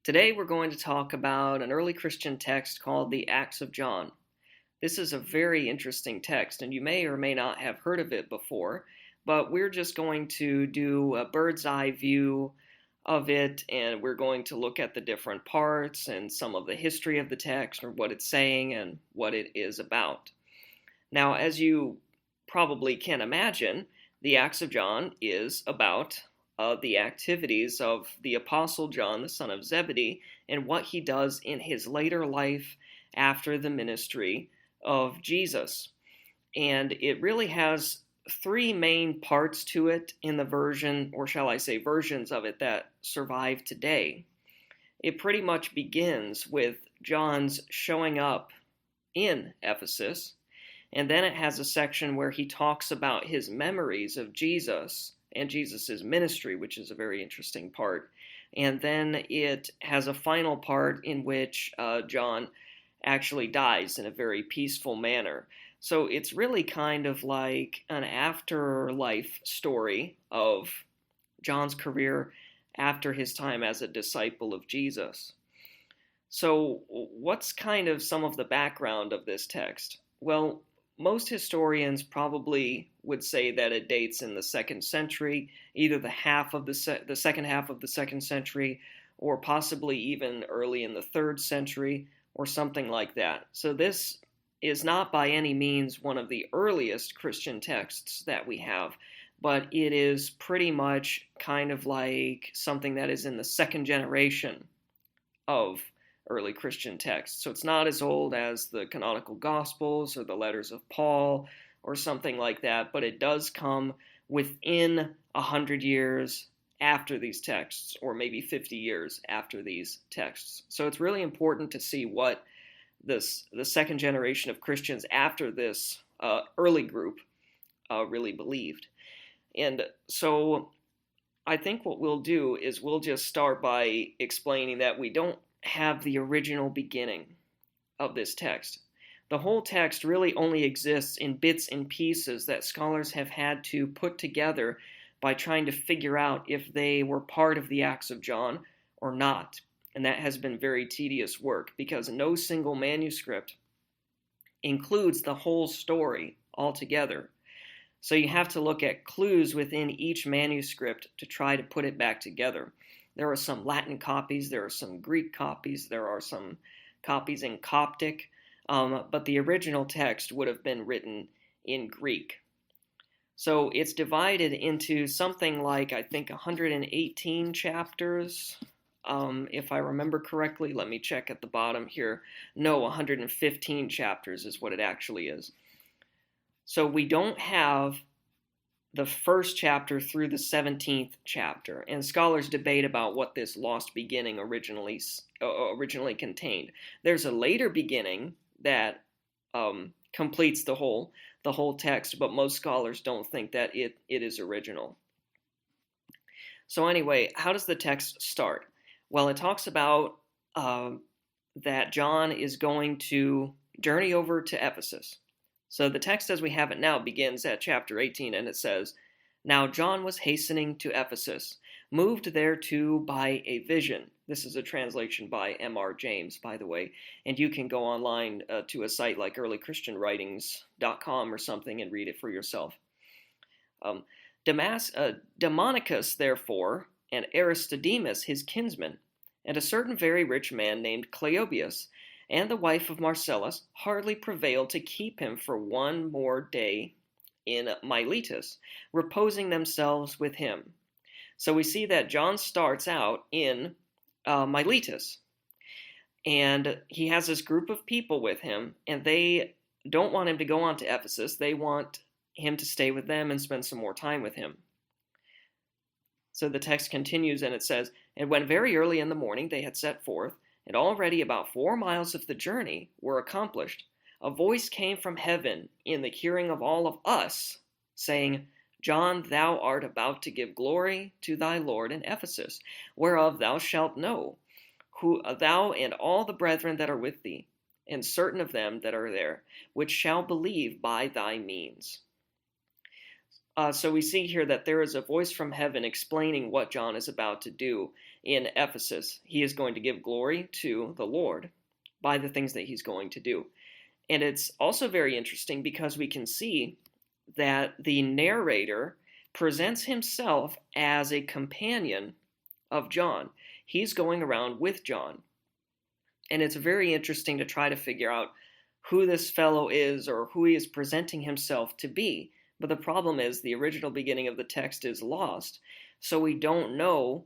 Today we're going to talk about an early Christian text called the Acts of John. This is a very interesting text, and you may or may not have heard of it before, but we're just going to do a bird's eye view of it, and we're going to look at the different parts and some of the history of the text, or what it's saying and what it is about. Now, as you probably can imagine, the Acts of John is about the activities of the Apostle John, the son of Zebedee, and what he does in his later life after the ministry of Jesus. And it really has three main parts to it in the version, or shall I say versions of it, that survive today. It pretty much begins with John's showing up in Ephesus, and then it has a section where he talks about his memories of Jesus and Jesus' ministry, which is a very interesting part. And then it has a final part in which John actually dies in a very peaceful manner. So it's really kind of like an afterlife story of John's career after his time as a disciple of Jesus. So what's kind of some of the background of this text? Well, most historians probably would say that it dates in the 2nd century, either the second half of the 2nd century, or possibly even early in the 3rd century, or something like that. So this is not by any means one of the earliest Christian texts that we have, but it is pretty much kind of like something that is in the second generation of early Christian texts. So it's not as old as the canonical Gospels or the letters of Paul or something like that, but it does come within 100 years after these texts, or maybe 50 years after these texts. So it's really important to see what the second generation of Christians after this early group really believed. And so I think what we'll do is we'll just start by explaining that we don't have the original beginning of this text. The whole text really only exists in bits and pieces that scholars have had to put together by trying to figure out if they were part of the Acts of John or not. And that has been very tedious work because no single manuscript includes the whole story altogether. So you have to look at clues within each manuscript to try to put it back together. There are some Latin copies, there are some Greek copies, there are some copies in Coptic, but the original text would have been written in Greek. So it's divided into something like, I think, 118 chapters, if I remember correctly. Let me check at the bottom here. No, 115 chapters is what it actually is. So we don't have the first chapter through the 17th chapter, and scholars debate about what this lost beginning originally contained. There's a later beginning that completes the whole text, but most scholars don't think that it is original. So anyway, how does the text start? Well, it talks about that John is going to journey over to Ephesus. So the text as we have it now begins at chapter 18, and it says, "Now John was hastening to Ephesus, moved thereto by a vision." This is a translation by M.R. James, by the way, and you can go online to a site like earlychristianwritings.com or something and read it for yourself. Demonicus, therefore, and Aristodemus, his kinsman, and a certain very rich man named Cleobius, and the wife of Marcellus, hardly prevailed to keep him for one more day in Miletus, reposing themselves with him. So we see that John starts out in Miletus, and he has this group of people with him, and they don't want him to go on to Ephesus. They want him to stay with them and spend some more time with him. So the text continues, and it says, "And when very early in the morning they had set forth, and already about 4 miles of the journey were accomplished, a voice came from heaven in the hearing of all of us, saying, John, thou art about to give glory to thy Lord in Ephesus, whereof thou shalt know, who thou and all the brethren that are with thee, and certain of them that are there, which shall believe by thy means." So we see here that there is a voice from heaven explaining what John is about to do in Ephesus. He is going to give glory to the Lord by the things that he's going to do. And it's also very interesting because we can see that the narrator presents himself as a companion of John. He's going around with John. And it's very interesting to try to figure out who this fellow is or who he is presenting himself to be. But the problem is the original beginning of the text is lost, so we don't know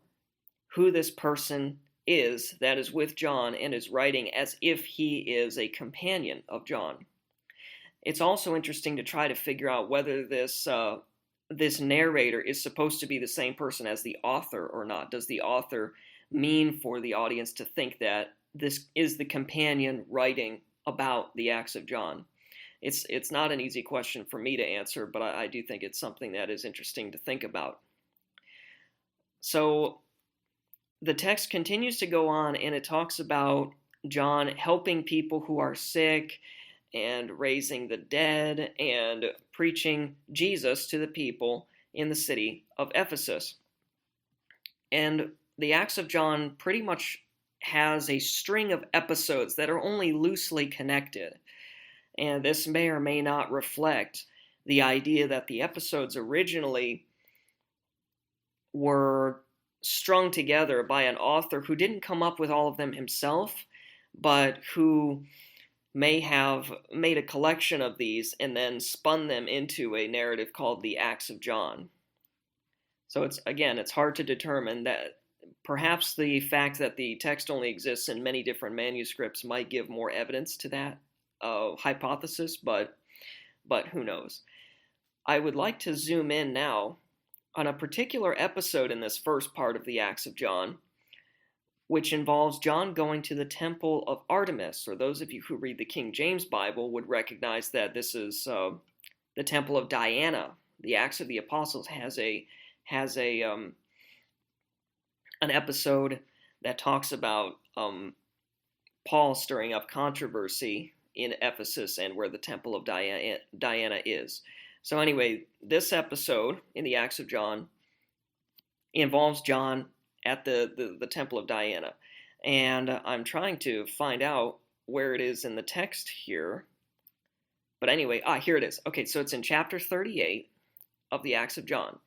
who this person is that is with John and is writing as if he is a companion of John. It's also interesting to try to figure out whether this narrator is supposed to be the same person as the author or not. Does the author mean for the audience to think that this is the companion writing about the Acts of John? It's not an easy question for me to answer, but I do think it's something that is interesting to think about. So the text continues to go on, and it talks about John helping people who are sick and raising the dead and preaching Jesus to the people in the city of Ephesus. And the Acts of John pretty much has a string of episodes that are only loosely connected. And this may or may not reflect the idea that the episodes originally were strung together by an author who didn't come up with all of them himself, but who may have made a collection of these and then spun them into a narrative called the Acts of John. So it's hard to determine. That perhaps the fact that the text only exists in many different manuscripts might give more evidence to that hypothesis, but who knows. I would like to zoom in now on a particular episode in this first part of the Acts of John, which involves John going to the temple of Artemis, or those of you who read the King James Bible would recognize that this is the temple of Diana. The Acts of the Apostles has an episode that talks about Paul stirring up controversy in Ephesus and where the temple of Diana is. So anyway, this episode in the Acts of John involves John at the temple of Diana. And I'm trying to find out where it is in the text here. But anyway, here it is. Okay, so it's in chapter 38 of the Acts of John.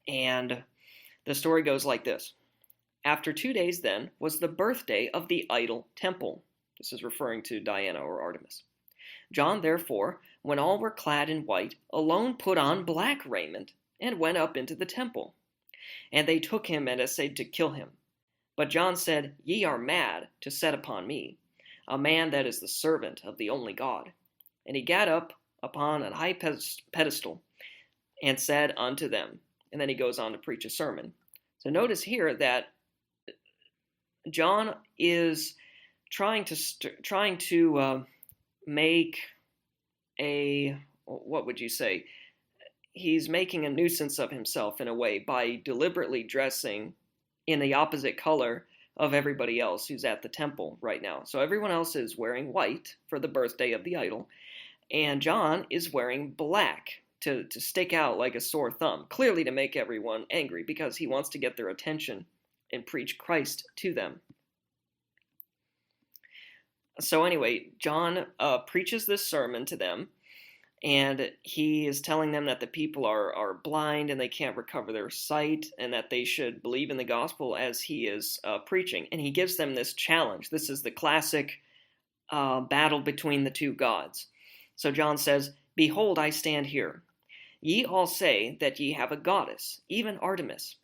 And the story goes like this. After 2 days then was the birthday of the idol temple. This is referring to Diana or Artemis. John, therefore, when all were clad in white, alone put on black raiment, and went up into the temple. And they took him and essayed to kill him. But John said, Ye are mad to set upon me, a man that is the servant of the only God. And he gat up upon an high pedestal, and said unto them, and then he goes on to preach a sermon. So notice here that John is trying to make a, what would you say? He's making a nuisance of himself in a way by deliberately dressing in the opposite color of everybody else who's at the temple right now. So everyone else is wearing white for the birthday of the idol, and John is wearing black to stick out like a sore thumb, clearly to make everyone angry because he wants to get their attention and preach Christ to them. So anyway, John preaches this sermon to them, and he is telling them that the people are blind and they can't recover their sight, and that they should believe in the gospel as he is preaching. And he gives them this challenge. This is the classic battle between the two gods. So John says, Behold, I stand here. Ye all say that ye have a goddess, even Artemis.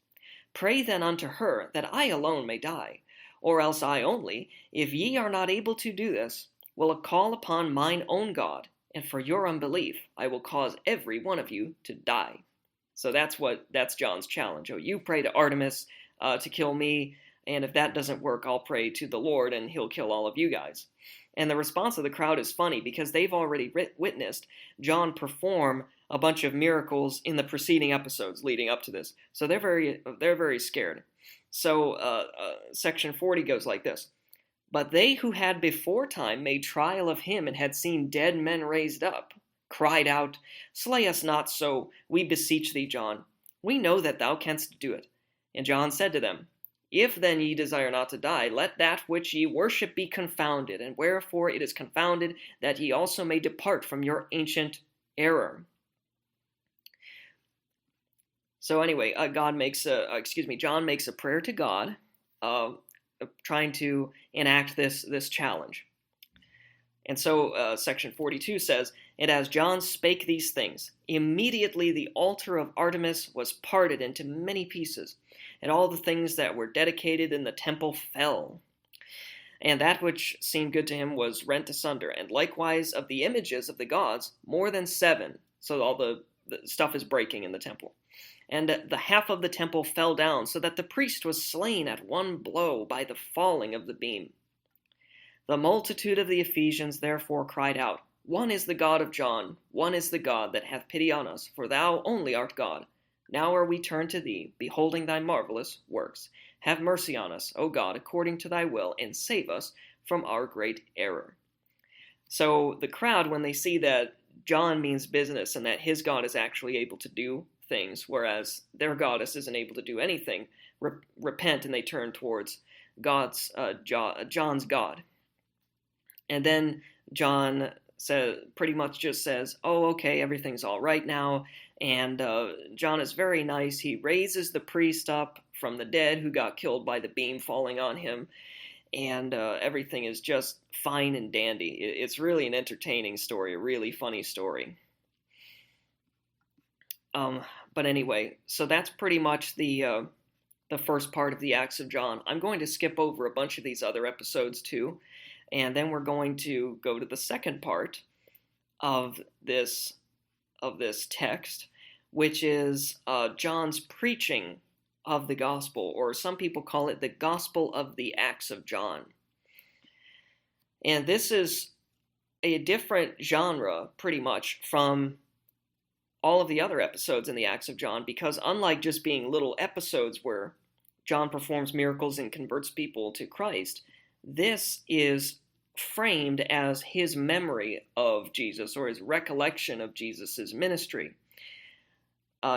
Pray then unto her that I alone may die. Or else I only, if ye are not able to do this, will call upon mine own God, and for your unbelief I will cause every one of you to die. So that's John's challenge. Oh, you pray to Artemis to kill me, and if that doesn't work, I'll pray to the Lord, and he'll kill all of you guys. And the response of the crowd is funny, because they've already witnessed John perform a bunch of miracles in the preceding episodes leading up to this. So they're very scared. So section 40 goes like this. But they who had before time made trial of him and had seen dead men raised up, cried out, "Slay us not so, we beseech thee, John. We know that thou canst do it." And John said to them, "If then ye desire not to die, let that which ye worship be confounded, and wherefore it is confounded, that ye also may depart from your ancient error." So anyway, John makes a prayer to God, trying to enact this challenge. And so section 42 says, "And as John spake these things, immediately the altar of Artemis was parted into many pieces, and all the things that were dedicated in the temple fell. And that which seemed good to him was rent asunder, and likewise of the images of the gods, more than 7." So all the stuff is breaking in the temple. "And the half of the temple fell down, so that the priest was slain at one blow by the falling of the beam. The multitude of the Ephesians therefore cried out, One is the God of John, one is the God that hath pity on us, for thou only art God. Now are we turned to thee, beholding thy marvelous works. Have mercy on us, O God, according to thy will, and save us from our great error." So the crowd, when they see that John means business and that his God is actually able to do things, whereas their goddess isn't able to do anything, repent and they turn towards John's God. And then John pretty much just says, "Oh, okay, everything's all right now." And John is very nice. He raises the priest up from the dead who got killed by the beam falling on him. And everything is just fine and dandy. It's really an entertaining story, a really funny story. But anyway, so that's pretty much the first part of the Acts of John. I'm going to skip over a bunch of these other episodes too. And then we're going to go to the second part of this text, which is John's preaching of the gospel, or some people call it the Gospel of the Acts of John. And this is a different genre, pretty much, from all of the other episodes in the Acts of John, because unlike just being little episodes where John performs miracles and converts people to Christ, this is framed as his memory of Jesus, or his recollection of Jesus' ministry.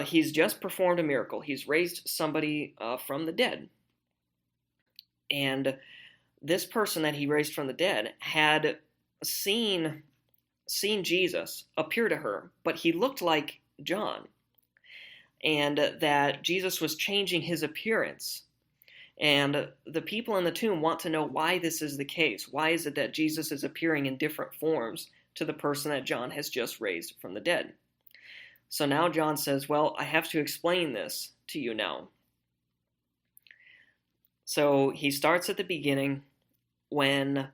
He's just performed a miracle. He's raised somebody from the dead. And this person that he raised from the dead had seen Jesus appear to her, but he looked like John. And that Jesus was changing his appearance. And the people in the tomb want to know why this is the case. Why is it that Jesus is appearing in different forms to the person that John has just raised from the dead? So now John says, well, I have to explain this to you now. So he starts at the beginning when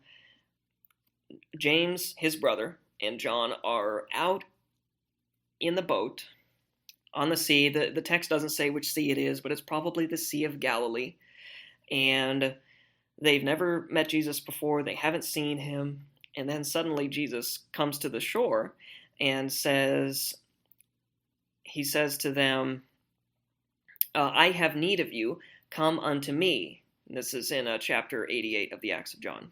James, his brother, and John are out in the boat on the sea. The text doesn't say which sea it is, but it's probably the Sea of Galilee. And they've never met Jesus before. They haven't seen him. And then suddenly Jesus comes to the shore and he says to them, "I have need of you. Come unto me." And this is in chapter 88 of the Acts of John.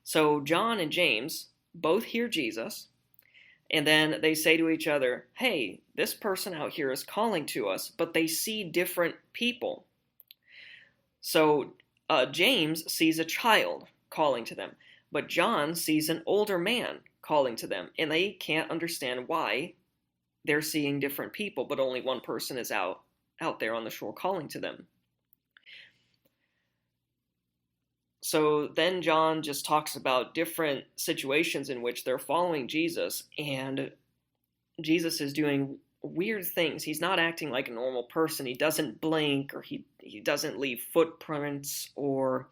So John and James both hear Jesus. And then they say to each other, "Hey, this person out here is calling to us," but they see different people. So James sees a child calling to them, but John sees an older man calling to them, and they can't understand why they're seeing different people, but only one person is out there on the shore calling to them. So then John just talks about different situations in which they're following Jesus, and Jesus is doing weird things. He's not acting like a normal person. He doesn't blink, or he doesn't leave footprints, or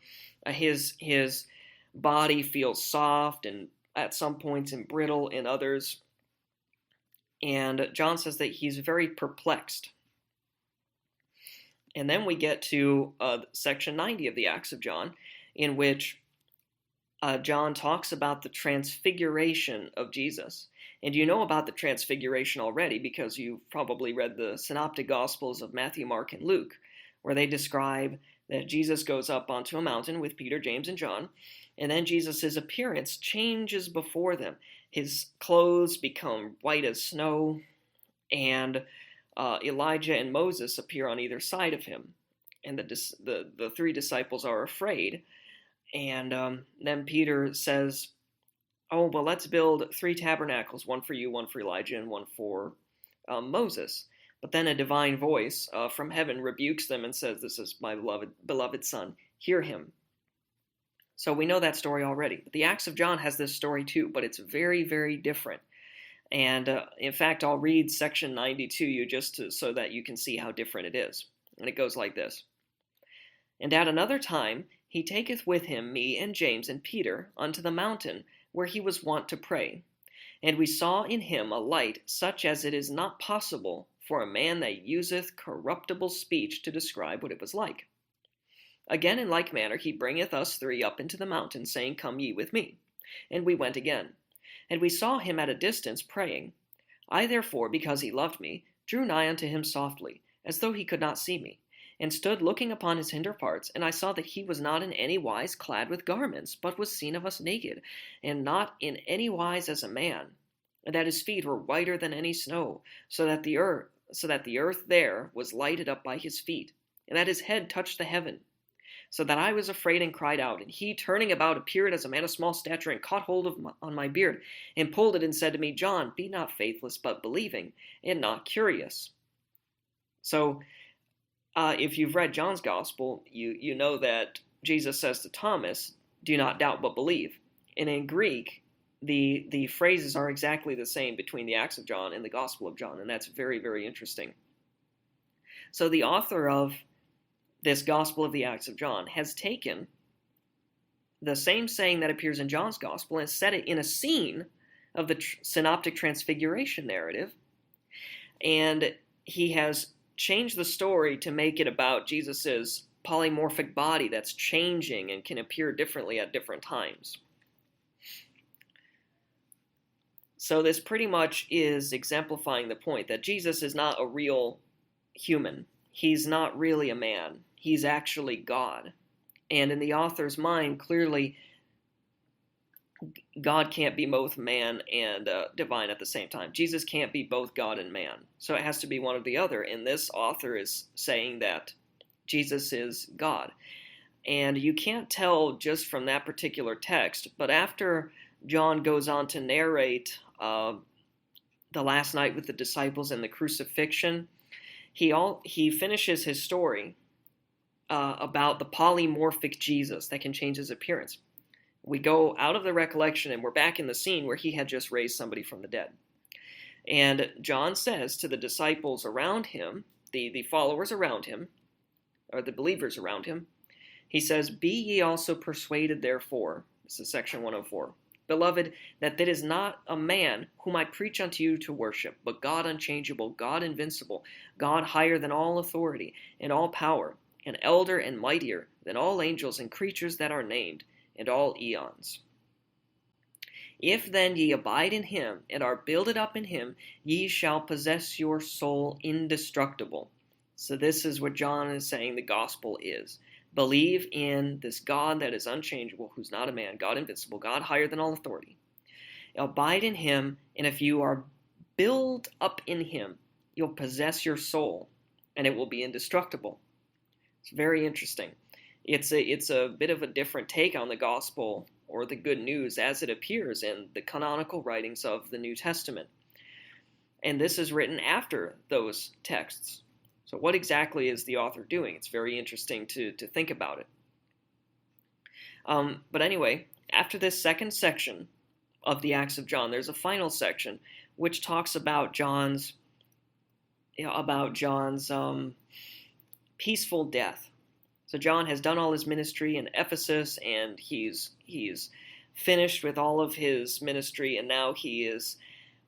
his body feels soft and at some points and brittle in others. And John says that he's very perplexed. And then we get to section 90 of the Acts of John, in which John talks about the transfiguration of Jesus. And you know about the transfiguration already because you've probably read the synoptic gospels of Matthew, Mark, and Luke, where they describe that Jesus goes up onto a mountain with Peter, James, and John, and then Jesus' appearance changes before them, his clothes become white as snow, and Elijah and Moses appear on either side of him, and the three disciples are afraid. And then Peter says, "Oh, well, let's build 3 tabernacles, one for you, one for Elijah, and one for Moses." But then a divine voice from heaven rebukes them and says, "This is my beloved son. Hear him." So we know that story already. But the Acts of John has this story too, but it's very, very different. And in fact, I'll read section 90 to you so that you can see how different it is. And it goes like this. "And at another time he taketh with him me and James and Peter unto the mountain where he was wont to pray. And we saw in him a light such as it is not possible for a man that useth corruptible speech to describe what it was like. Again, in like manner, he bringeth us 3 up into the mountain, saying, Come ye with me. And we went again. And we saw him at a distance praying. I therefore, because he loved me, drew nigh unto him softly, as though he could not see me, and stood looking upon his hinder parts, and I saw that he was not in any wise clad with garments, but was seen of us naked, and not in any wise as a man, and that his feet were whiter than any snow, so that the earth there was lighted up by his feet, and that his head touched the heaven. So that I was afraid and cried out, and he, turning about, appeared as a man of small stature, and caught hold on my beard, and pulled it, and said to me, John, be not faithless, but believing, and not curious." So, if you've read John's Gospel, you know that Jesus says to Thomas, "Do not doubt, but believe." And in Greek, the phrases are exactly the same between the Acts of John and the Gospel of John, and that's very, very interesting. So the author of this Gospel of the Acts of John has taken the same saying that appears in John's Gospel and set it in a scene of the synoptic transfiguration narrative, and he has changed the story to make it about Jesus's polymorphic body that's changing and can appear differently at different times. So this pretty much is exemplifying the point that Jesus is not a real human. He's not really a man. He's actually God. And in the author's mind, clearly, God can't be both man and divine at the same time. Jesus can't be both God and man. So it has to be one or the other. And this author is saying that Jesus is God. And you can't tell just from that particular text, but after John goes on to narrate the last night with the disciples and the crucifixion, he finishes his story about the polymorphic Jesus that can change his appearance. We go out of the recollection and we're back in the scene where he had just raised somebody from the dead. And John says to the disciples around him, the followers around him, or the believers around him, he says, "Be ye also persuaded therefore," this is section 104, "beloved, that it is not a man whom I preach unto you to worship, but God unchangeable, God invincible, God higher than all authority and all power, and elder and mightier than all angels and creatures that are named, and all eons. If then ye abide in him, and are builded up in him, ye shall possess your soul indestructible." So this is what John is saying the gospel is. Believe in this God that is unchangeable, who's not a man, God invincible, God higher than all authority. Abide in him, and if you are built up in him, you'll possess your soul, and it will be indestructible. It's very interesting. It's a bit of a different take on the gospel or the good news as it appears in the canonical writings of the New Testament. And this is written after those texts. So what exactly is the author doing? It's very interesting to think about it. But anyway, after this second section of the Acts of John, there's a final section which talks about John's peaceful death. So John has done all his ministry in Ephesus, and he's finished with all of his ministry, and now he is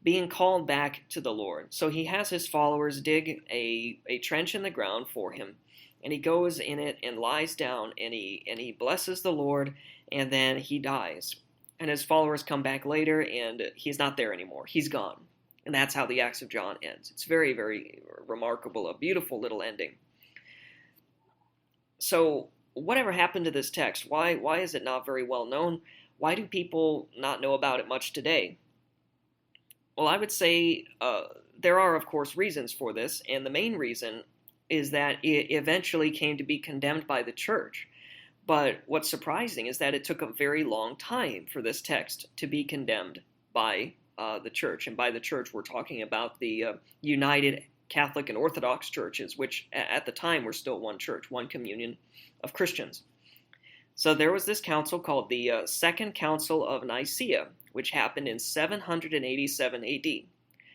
being called back to the Lord. So he has his followers dig a trench in the ground for him, and he goes in it and lies down, and he blesses the Lord, and then he dies. And his followers come back later, and he's not there anymore. He's gone. And that's how the Acts of John ends. It's very, very remarkable, a beautiful little ending. So whatever happened to this text? Why is it not very well known? Why do people not know about it much today? Well, I would say there are, of course, reasons for this, and the main reason is that it eventually came to be condemned by the church. But what's surprising is that it took a very long time for this text to be condemned by the church. And by the church, we're talking about the United Catholic and Orthodox churches, which at the time were still one church, one communion of Christians. So there was this council called the Second Council of Nicaea, which happened in 787 AD.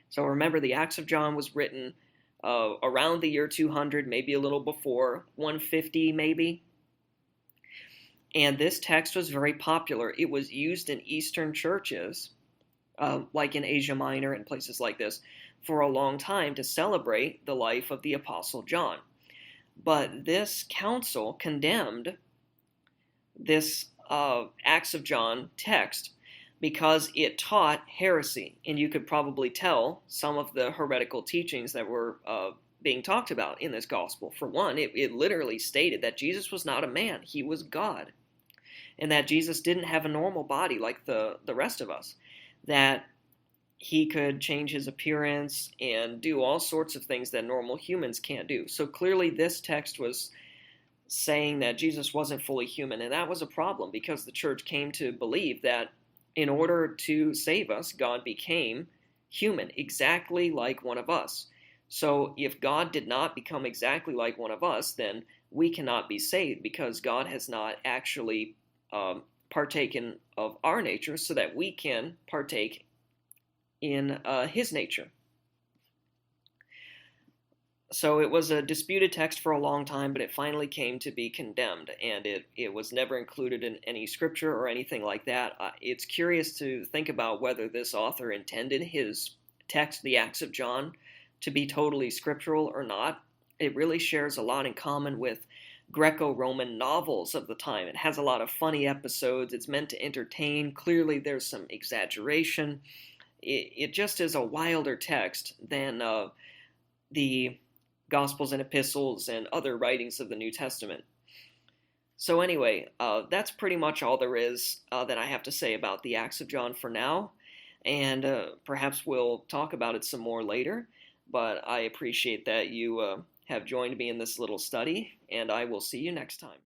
So remember, the Acts of John was written around the year 200, maybe a little before, 150 maybe. And this text was very popular. It was used in Eastern churches, like in Asia Minor and places like this, for a long time to celebrate the life of the Apostle John. But this council condemned this Acts of John text because it taught heresy. And you could probably tell some of the heretical teachings that were being talked about in this gospel. For one, it literally stated that Jesus was not a man, he was God. And that Jesus didn't have a normal body like the rest of us. That he could change his appearance and do all sorts of things that normal humans can't do. So clearly this text was saying that Jesus wasn't fully human, and that was a problem because the church came to believe that in order to save us, God became human, exactly like one of us. So if God did not become exactly like one of us, then we cannot be saved because God has not actually partaken of our nature so that we can partake in his nature. So it was a disputed text for a long time, but it finally came to be condemned, and it was never included in any scripture or anything like that. It's curious to think about whether this author intended his text, the Acts of John, to be totally scriptural or not. It really shares a lot in common with Greco-Roman novels of the time. It has a lot of funny episodes. It's meant to entertain. Clearly there's some exaggeration. It just is a wilder text than the Gospels and Epistles and other writings of the New Testament. So anyway, that's pretty much all there is that I have to say about the Acts of John for now, and perhaps we'll talk about it some more later, but I appreciate that you have joined me in this little study, and I will see you next time.